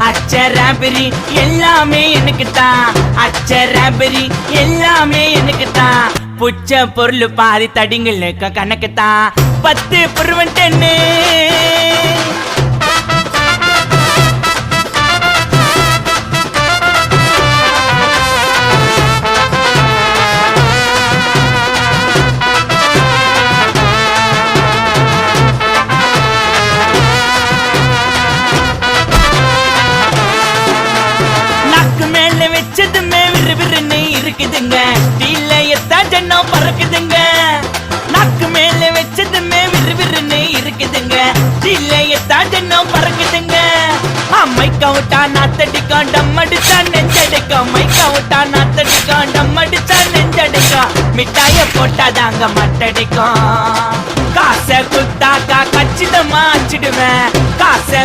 அச்சராபரி எல்லாமே எனக்கு தான், அச்சராபரி எல்லாமே எனக்கு தான். புச்ச பொருள் பாதி தடிங்களுக்கு கணக்கு தான் 10 புருவன் 10. வச்சதுமே விறுவிறுன்னு இருக்குதுங்க, தீல எத்தா ஜன்னம் பறக்குதுங்க. நாக்கு மேல வச்சதுமே விறுவிறுன்னு இருக்குதுங்க, தீல எத்தா ஜன்னம் பறக்குதுங்க. மைக்கா விட்டா நாத்தடிக்கும், டம் அடிச்சா நெஞ்சடிக்கும். மைக்கா விட்டா நாத்தடிக்கும், டம் அடிச்சா நெஞ்சடிக்கும். மிட்டாய போட்டாதாங்க மட்டடிக்கும். காசை குத்தாக்கா கச்சிதமா அச்சிடுவேன், காசை